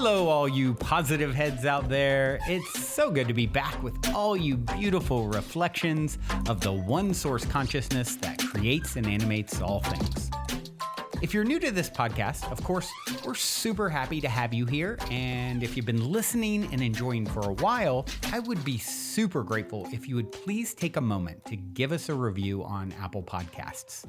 Hello, all you positive heads out there. It's so good to be back with all you beautiful reflections of the one source consciousness that creates and animates all things. If you're new to this podcast, of course, we're super happy to have you here. And if you've been listening and enjoying for a while, I would be super grateful if you would please take a moment to give us a review on Apple Podcasts.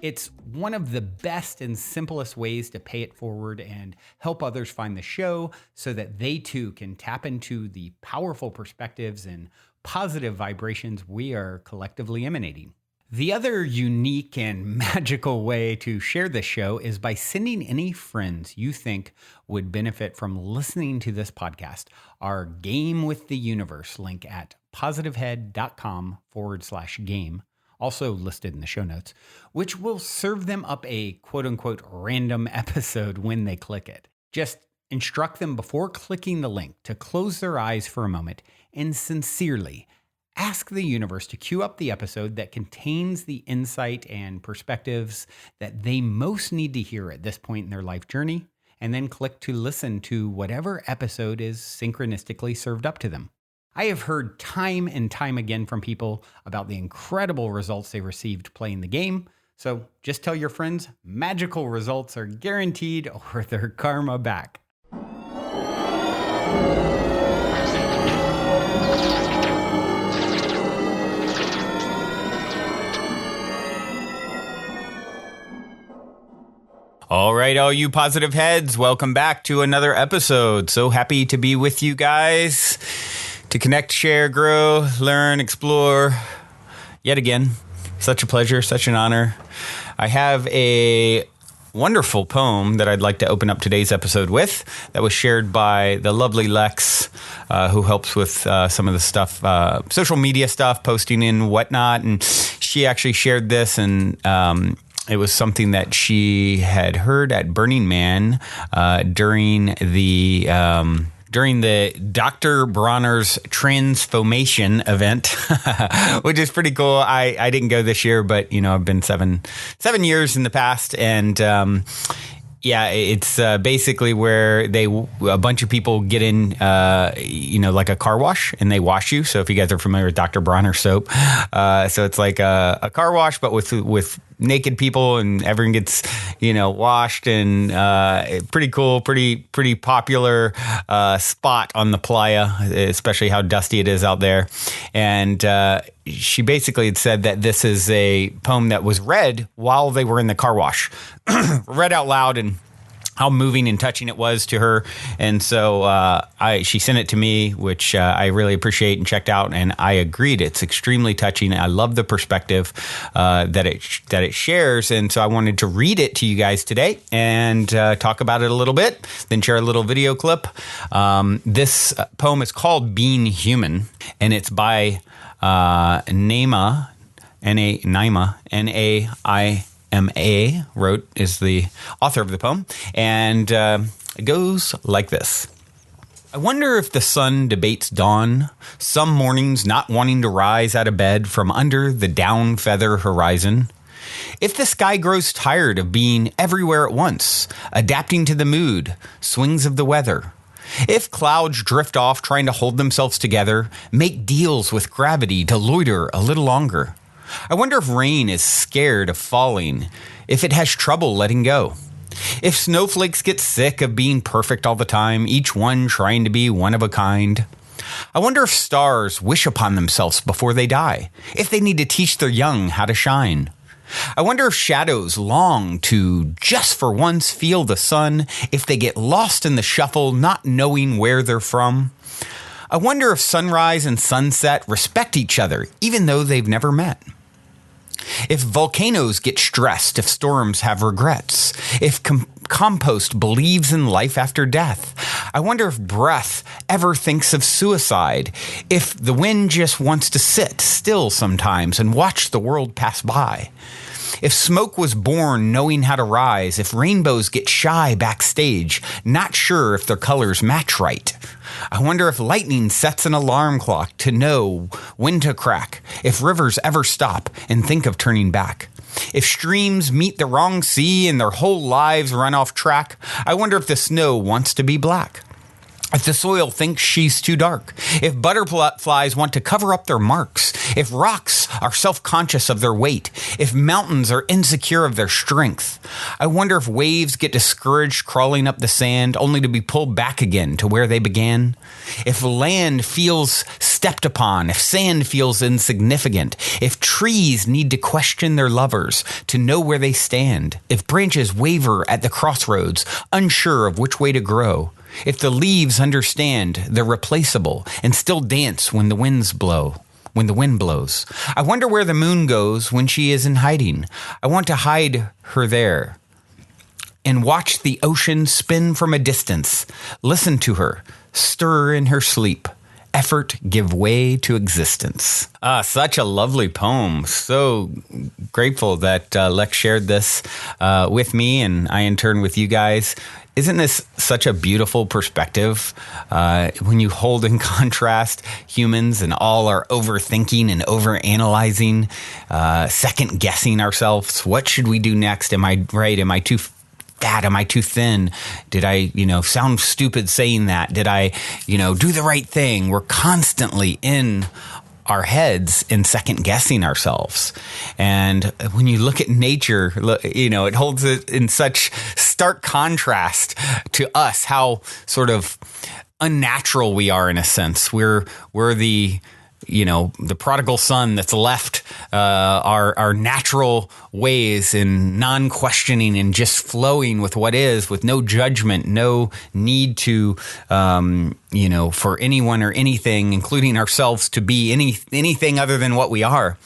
It's one of the best and simplest ways to pay it forward and help others find the show so that they too can tap into the powerful perspectives and positive vibrations we are collectively emanating. The other unique and magical way to share this show is by sending any friends you think would benefit from listening to this podcast our Game with the Universe link at positivehead.com/game. Also listed in the show notes, which will serve them up a quote-unquote random episode when they click it. Just instruct them before clicking the link to close their eyes for a moment and sincerely ask the universe to cue up the episode that contains the insight and perspectives that they most need to hear at this point in their life journey, and then click to listen to whatever episode is synchronistically served up to them. I have heard time and time again from people about the incredible results they received playing the game. So just tell your friends magical results are guaranteed or their karma back. All right, all you positive heads, welcome back to another episode. So happy to be with you guys. To connect, share, grow, learn, explore. Yet again, such a pleasure, such an honor. I have a wonderful poem that I'd like to open up today's episode with that was shared by the lovely Lex, who helps with some of the stuff, social media stuff, posting and whatnot. And she actually shared this, and it was something that she had heard at Burning Man during the Dr. Bronner's Transformation event, which is pretty cool. I didn't go this year, but I've been seven years in the past, and it's basically where a bunch of people get in, like a car wash, and they wash you. So if you guys are familiar with Dr. Bronner soap, so it's like a car wash, but with naked people, and everyone gets, washed, and pretty cool, pretty popular spot on the playa, especially how dusty it is out there. And she basically had said that this is a poem that was read while they were in the car wash, read out loud, and how moving and touching it was to her. And so she sent it to me, which I really appreciate and checked out. And I agreed. It's extremely touching. I love the perspective that it shares. And so I wanted to read it to you guys today and talk about it a little bit, then share a little video clip. This poem is called Being Human, and it's by Naima, N-A-I-M-A, is the author of the poem, and it goes like this. I wonder if the sun debates dawn, some mornings not wanting to rise out of bed from under the down feather horizon. If the sky grows tired of being everywhere at once, adapting to the mood, swings of the weather. If clouds drift off trying to hold themselves together, make deals with gravity to loiter a little longer. I wonder if rain is scared of falling, if it has trouble letting go. If snowflakes get sick of being perfect all the time, each one trying to be one of a kind. I wonder if stars wish upon themselves before they die, if they need to teach their young how to shine. I wonder if shadows long to just for once feel the sun, if they get lost in the shuffle, not knowing where they're from. I wonder if sunrise and sunset respect each other, even though they've never met. If volcanoes get stressed, if storms have regrets, if compost believes in life after death. I wonder if breath ever thinks of suicide, if the wind just wants to sit still sometimes and watch the world pass by. If smoke was born knowing how to rise, if rainbows get shy backstage, not sure if their colors match right. I wonder if lightning sets an alarm clock to know when to crack, if rivers ever stop and think of turning back. If streams meet the wrong sea and their whole lives run off track, I wonder if the snow wants to be black. If the soil thinks she's too dark, if butterflies want to cover up their marks, if rocks are self-conscious of their weight, if mountains are insecure of their strength, I wonder if waves get discouraged crawling up the sand only to be pulled back again to where they began. If land feels stepped upon, if sand feels insignificant, if trees need to question their lovers to know where they stand, if branches waver at the crossroads, unsure of which way to grow, if the leaves understand they're replaceable and still dance when the wind blows. I wonder where the moon goes when she is in hiding. I want to hide her there and watch the ocean spin from a distance. Listen to her, stir in her sleep. Effort give way to existence. Such a lovely poem. So grateful that Lex shared this with me, and I in turn with you guys. Isn't this such a beautiful perspective when you hold in contrast humans and all our overthinking and overanalyzing, second guessing ourselves? What should we do next? Am I right? Am I too fat? Am I too thin? Did I, sound stupid saying that? Did I, do the right thing? We're constantly in our heads and second guessing ourselves. And when you look at nature, it holds it in such stark contrast to us, how sort of unnatural we are in a sense. We're the prodigal son that's left our natural ways and non-questioning and just flowing with what is, with no judgment, no need to, for anyone or anything, including ourselves, to be anything other than what we are.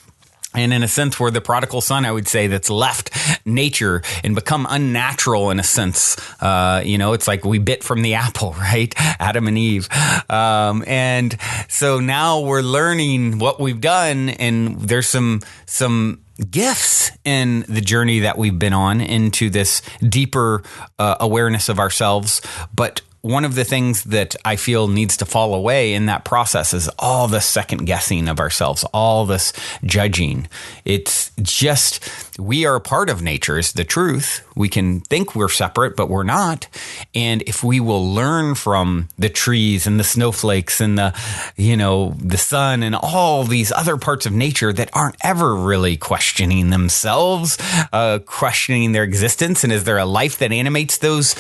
And in a sense, we're the prodigal son, I would say, that's left nature and become unnatural in a sense. It's like we bit from the apple, right? Adam and Eve. And so now we're learning what we've done, and there's some gifts in the journey that we've been on into this deeper awareness of ourselves. But one of the things that I feel needs to fall away in that process is all the second guessing of ourselves, all this judging. It's just, we are a part of nature is the truth. We can think we're separate, but we're not. And if we will learn from the trees and the snowflakes and the sun and all these other parts of nature that aren't ever really questioning themselves, questioning their existence. And is there a life that animates those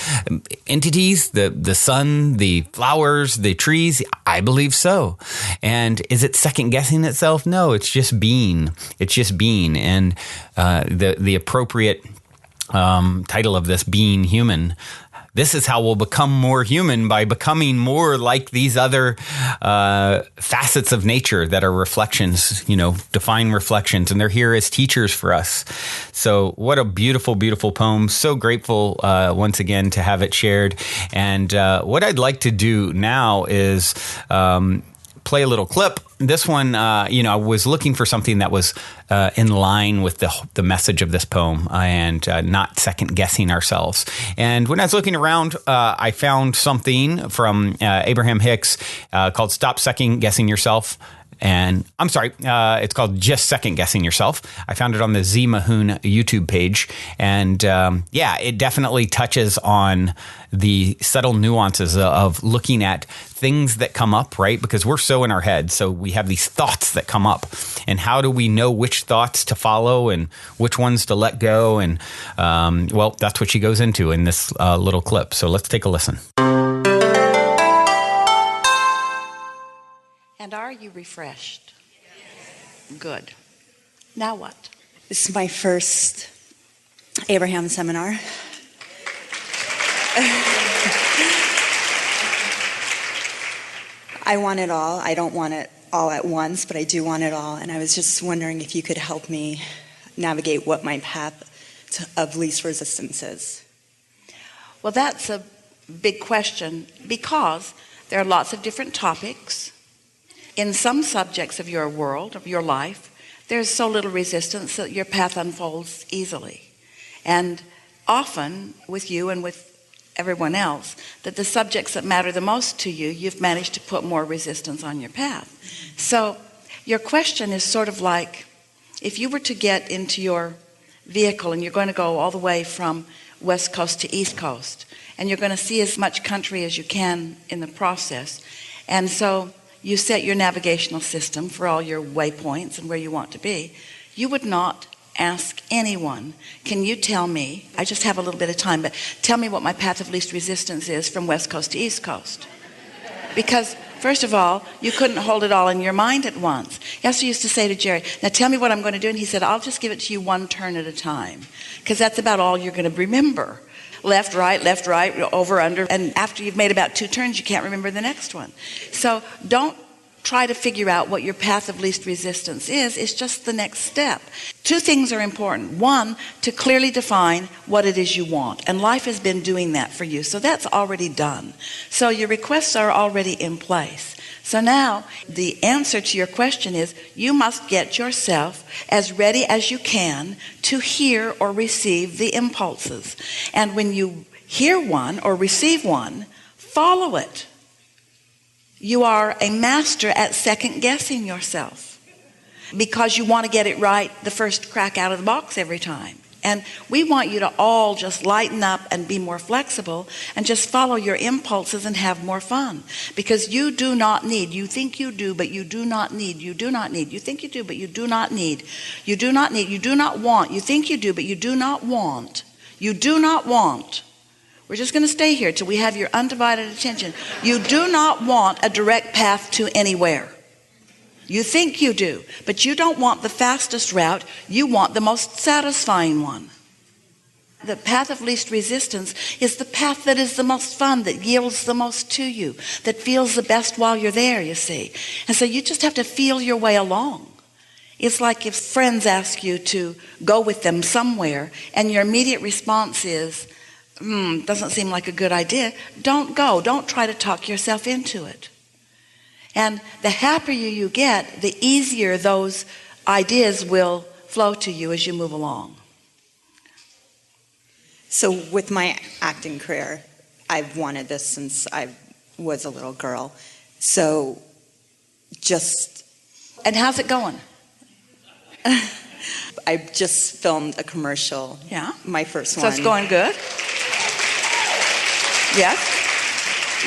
entities, the sun, the flowers, the trees? I believe so. And is it second guessing itself? No, it's just being. It's just being. And the appropriate title of this, Being Human. This is how we'll become more human, by becoming more like these other facets of nature that are reflections, divine reflections, and they're here as teachers for us. So what a beautiful, beautiful poem. So grateful once again to have it shared. And what I'd like to do now is play a little clip. This one, I was looking for something that was in line with the message of this poem and not second guessing ourselves. And when I was looking around, I found something from Abraham-Hicks called Stop Second Guessing Yourself. And I'm sorry, it's called Just Second Guessing Yourself. I found it on the Z Mahoon YouTube page. And it definitely touches on the subtle nuances of looking at things that come up, right? Because we're so in our head. So we have these thoughts that come up. And how do we know which thoughts to follow and which ones to let go? And that's what she goes into in this little clip. So let's take a listen. And are you refreshed? Yes. Good. Now what? This is my first Abraham seminar. I want it all. I don't want it all at once, but I do want it all. And I was just wondering if you could help me navigate what my path of least resistance is. Well, that's a big question, because there are lots of different topics. In some subjects of your world, of your life, there's so little resistance that your path unfolds easily. And often with you and with everyone else, that the subjects that matter the most to you, you've managed to put more resistance on your path. So your question is sort of like, if you were to get into your vehicle, and you're going to go all the way from West Coast to East Coast. And you're going to see as much country as you can in the process. And so you set your navigational system for all your waypoints and where you want to be. You would not ask anyone, can you tell me, I just have a little bit of time, but tell me what my path of least resistance is from West Coast to East Coast. Because first of all, you couldn't hold it all in your mind at once. Yes, I used to say to Jerry, now tell me what I'm going to do. And he said, I'll just give it to you one turn at a time. Because that's about all you're going to remember. Left, right, over, under. And after you've made about 2 turns, you can't remember the next one. So don't try to figure out what your path of least resistance is. It's just the next step. 2 things are important. 1, to clearly define what it is you want. And life has been doing that for you. So that's already done. So your requests are already in place. So now the answer to your question is you must get yourself as ready as you can to hear or receive the impulses. And when you hear one or receive one, follow it. You are a master at second guessing yourself because you want to get it right the first crack out of the box every time. And we want you to all just lighten up and be more flexible and just follow your impulses and have more fun. Because you do not need, you think you do, but you do not need, you do not need. You think you do, but you do not need. You do not need, you do not want. You think you do, but you do not want. You do not want. We're just going to stay here till we have your undivided attention. You do not want a direct path to anywhere. You think you do, but you don't want the fastest route. You want the most satisfying one. The path of least resistance is the path that is the most fun, that yields the most to you, that feels the best while you're there, you see. And so you just have to feel your way along. It's like if friends ask you to go with them somewhere and your immediate response is, doesn't seem like a good idea. Don't go. Don't try to talk yourself into it. And the happier you get, the easier those ideas will flow to you as you move along. So with my acting career, I've wanted this since I was a little girl. So just... And how's it going? I just filmed a commercial. Yeah. My first one. So it's going good? Yes.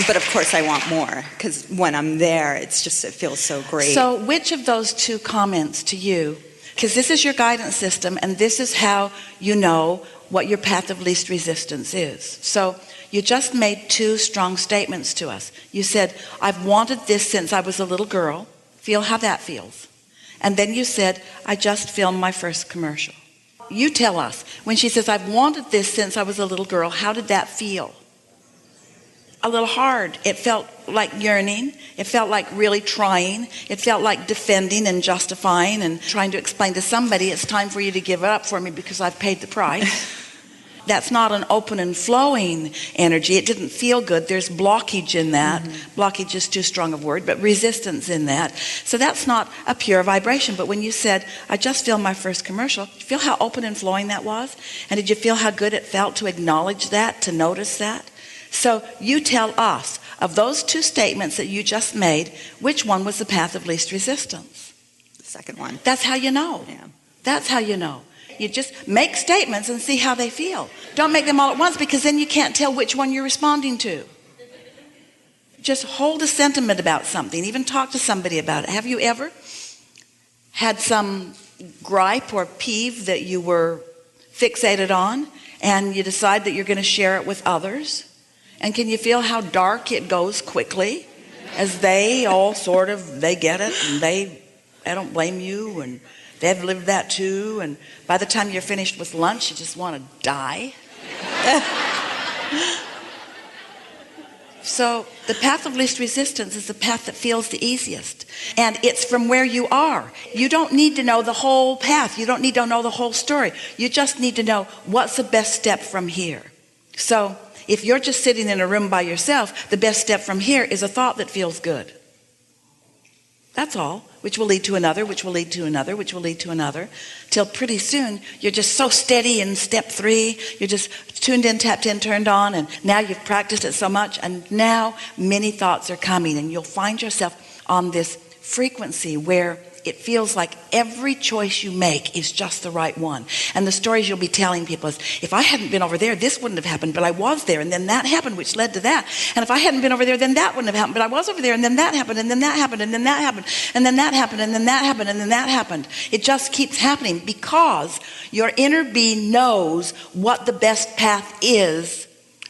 But of course I want more, because when I'm there, it feels so great. So which of those 2 comments to you, because this is your guidance system and this is how you know what your path of least resistance is. So you just made 2 strong statements to us. You said, I've wanted this since I was a little girl. Feel how that feels. And then you said, I just filmed my first commercial. You tell us, when she says, I've wanted this since I was a little girl, how did that feel? A little hard. It felt like yearning. It felt like really trying. It felt like defending and justifying and trying to explain to somebody it's time for you to give it up for me because I've paid the price. That's not an open and flowing energy. It didn't feel good. There's blockage in that. Blockage is too strong a word, but resistance in that. So that's not a pure vibration. But when you said, I just filmed my first commercial, did you feel how open and flowing that was? And did you feel how good it felt to acknowledge that, to notice that? So you tell us, of those 2 statements that you just made, which one was the path of least resistance? The second one. That's how you know. Yeah. That's how you know. You just make statements and see how they feel. Don't make them all at once, because then you can't tell which one you're responding to. Just hold a sentiment about something. Even talk to somebody about it. Have you ever had some gripe or peeve that you were fixated on and you decide that you're going to share it with others? And can you feel how dark it goes quickly as they all they get it and they don't blame you and they've lived that too, and by the time you're finished with lunch you just want to die? So the path of least resistance is the path that feels the easiest, and it's from where you are. You don't need to know the whole path. You don't need to know the whole story. You just need to know what's the best step from here. So if you're just sitting in a room by yourself, the best step from here is a thought that feels good. That's all, which will lead to another, which will lead to another, which will lead to another, till pretty soon you're just so steady in step 3. You're just tuned in, tapped in, turned on, and now you've practiced it so much, and now many thoughts are coming, and you'll find yourself on this frequency where it feels like every choice you make is just the right one. And the stories you'll be telling people is, if I hadn't been over there, this wouldn't have happened, but I was there, and then that happened, which led to that. And if I hadn't been over there, then that wouldn't have happened, but I was over there, and then that happened, and then that happened, and then that happened, and then that happened, and then that happened, and then that happened. It just keeps happening because your inner being knows what the best path is.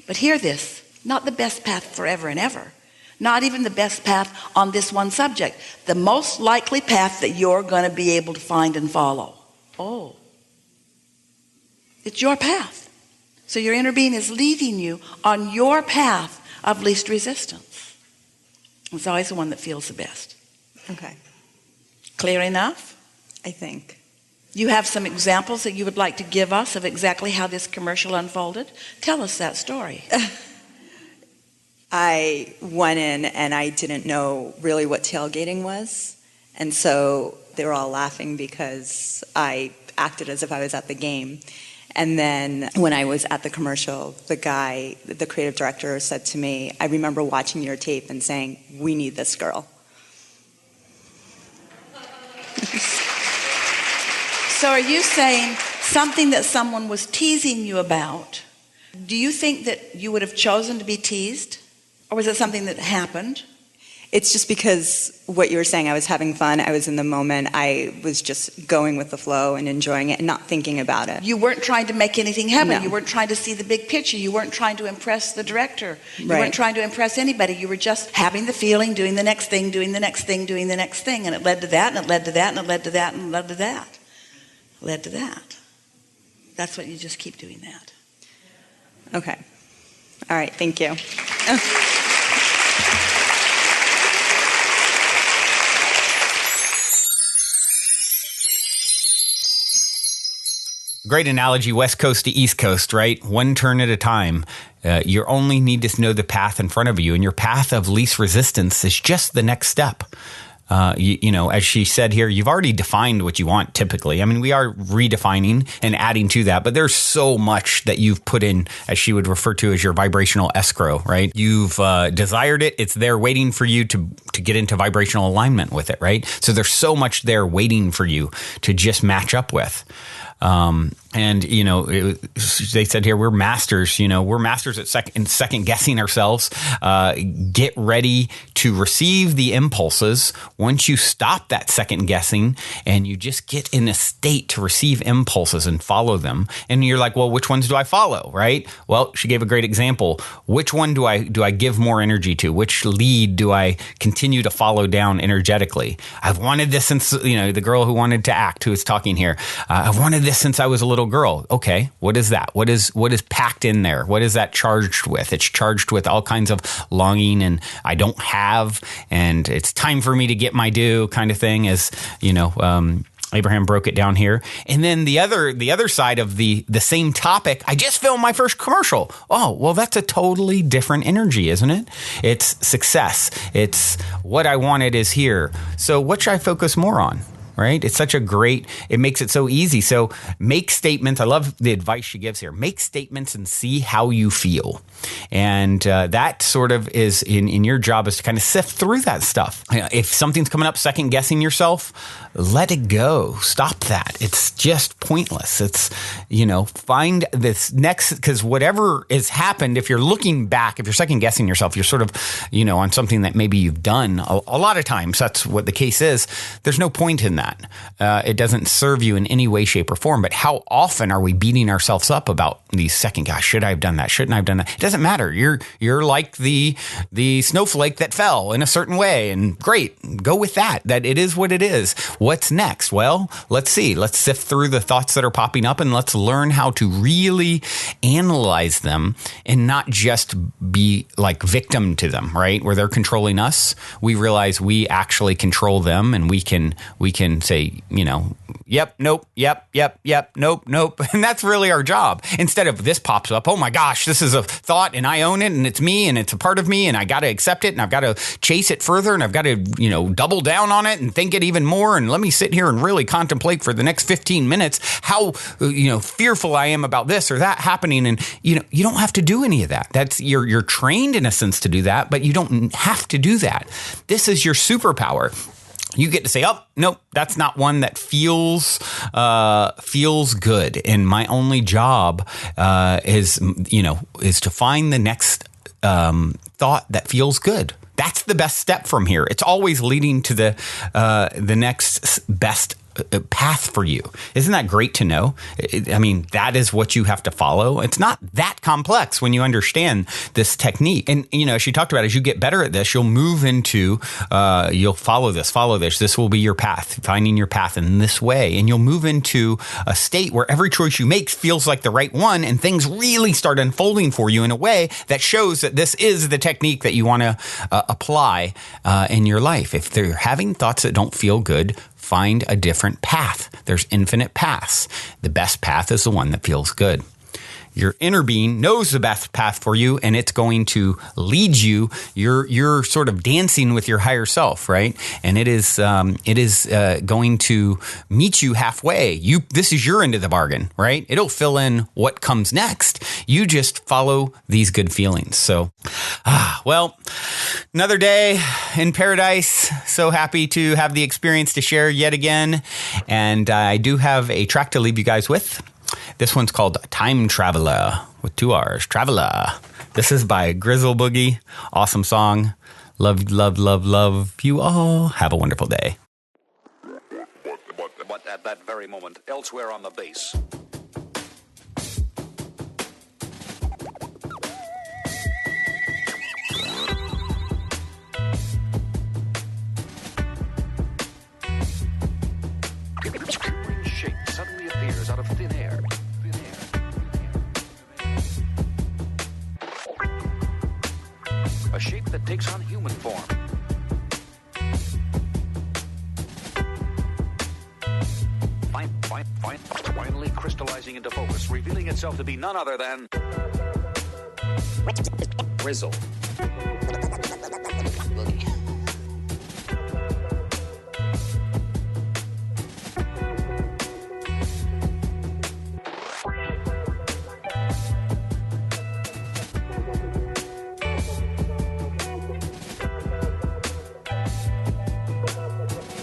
But hear this, not the best path forever and ever. Not even the best path on this one subject. The most likely path that you're going to be able to find and follow. Oh. It's your path. So your inner being is leading you on your path of least resistance. It's always the one that feels the best. Okay. Clear enough? I think. You have some examples that you would like to give us of exactly how this commercial unfolded? Tell us that story. I went in and I didn't know really what tailgating was. And so they were all laughing because I acted as if I was at the game. And then when I was at the commercial, the guy, the creative director, said to me, I remember watching your tape and saying, we need this girl. So are you saying something that someone was teasing you about, do you think that you would have chosen to be teased? Or was it something that happened? It's just because what you were saying, I was having fun, I was in the moment, I was just going with the flow and enjoying it and not thinking about it. You weren't trying to make anything happen. No. You weren't trying to see the big picture. You weren't trying to impress the director. You Right. weren't trying to impress anybody. You were just having the feeling, doing the next thing, doing the next thing, doing the next thing. And it led to that, and it led to that, and it led to that, and it led to that. It led to that. That's what you just keep doing that. Okay. All right, thank you. Great analogy, West Coast to East Coast, right? One turn at a time. You only need to know the path in front of you, and your path of least resistance is just the next step. You know, as she said here, you've already defined what you want typically. I mean, we are redefining and adding to that, but there's so much that you've put in, as she would refer to as your vibrational escrow, right? You've desired it. It's there waiting for you to get into vibrational alignment with it, right? So there's so much there waiting for you to just match up with. And, you know, they said here, we're masters, you know, we're masters at second guessing ourselves. Get ready to receive the impulses. Once you stop that second guessing and you just get in a state to receive impulses and follow them. And you're like, well, which ones do I follow? Right? Well, she gave a great example. Which one do I give more energy to? Which lead do I continue to follow down energetically? I've wanted this since, you know, the girl who wanted to act, who is talking here. I've wanted this since I was a little girl. Okay, what is that? What is packed in there? What is that charged with? It's charged with all kinds of longing and I don't have, and it's time for me to get my due kind of thing, as you know, Abraham broke it down here. And then the other side of the same topic, I just filmed my first commercial. Oh, well, that's a totally different energy, isn't it? It's success. It's what I wanted is here. So what should I focus more on? Right? It's such a great, it makes it so easy. So make statements. I love the advice she gives here. Make statements and see how you feel. And that sort of is in your job is to kind of sift through that stuff. If something's coming up, second guessing yourself, let it go. Stop that. It's just pointless. It's, you know, find this next, because whatever has happened, if you're looking back, if you're second guessing yourself, you're sort of, you know, on something that maybe you've done a lot of times. That's what the case is. There's no point in that. It doesn't serve you in any way, shape, or form. But how often are we beating ourselves up about these second, gosh, should I have done that? Shouldn't I have done that? It doesn't matter. You're like the snowflake that fell in a certain way, and great, go with that. That it is what it is. What's next? Well, let's see. Let's sift through the thoughts that are popping up, and let's learn how to really analyze them and not just be like victim to them. Right, where they're controlling us, we realize we actually control them, and we can say, you know, yep, nope, yep, nope. And that's really our job. Instead of this pops up, oh my gosh, this is a thought and I own it and it's me and it's a part of me and I got to accept it and I've got to chase it further and I've got to, you know, double down on it and think it even more. And let me sit here and really contemplate for the next 15 minutes how, you know, fearful I am about this or that happening. And, you know, you don't have to do any of that. That's you're trained in a sense to do that, but you don't have to do that. This is your superpower. You get to say, oh, nope, that's not one that feels good. And my only job is to find the next thought that feels good. That's the best step from here. It's always leading to the next best path for you. Isn't that great to know? I mean, that is what you have to follow. It's not that complex when you understand this technique. And, she talked about as you get better at this, you'll move into, you'll follow this. This will be your path, finding your path in this way. And you'll move into a state where every choice you make feels like the right one, and things really start unfolding for you in a way that shows that this is the technique that you want to apply in your life. If they're having thoughts that don't feel good, find a different path. There's infinite paths. The best path is the one that feels good. Your inner being knows the best path for you, and it's going to lead you. You're sort of dancing with your higher self, right? And it is going to meet you halfway. This is your end of the bargain, right? It'll fill in what comes next. You just follow these good feelings. So, well, another day in paradise. So happy to have the experience to share yet again. And I do have a track to leave you guys with. This one's called Time Traveler with 2 R's. Traveler. This is by Grizzle Boogie. Awesome song. Love, love, love, love you all. Have a wonderful day. But at that very moment, elsewhere on the base. Shape suddenly appears out of thin air. A shape that takes on human form. Finally crystallizing into focus, revealing itself to be none other than Grizzle.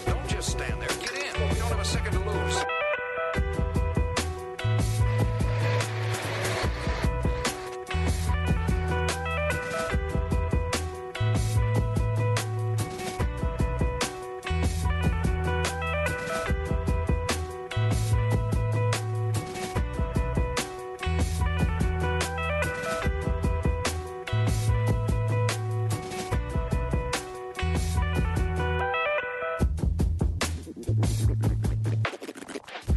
Don't just stand there. Get in. We don't have a second to lose.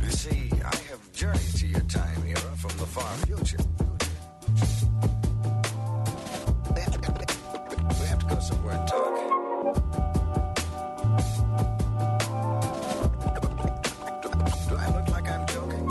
You see, I have journeyed to your time era from the far future. We have to go somewhere and talk. Do I look like I'm joking?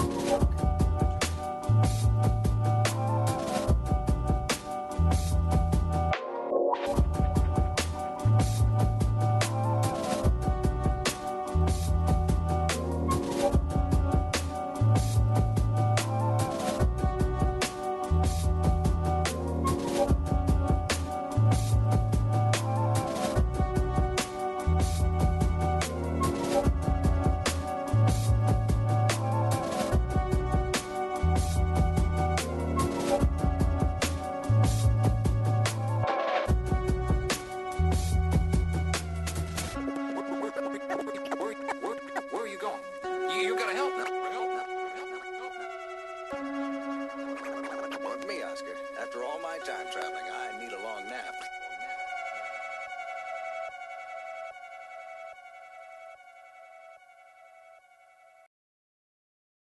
Where are you going? You gotta help now. Look me, Oscar. After all my time traveling,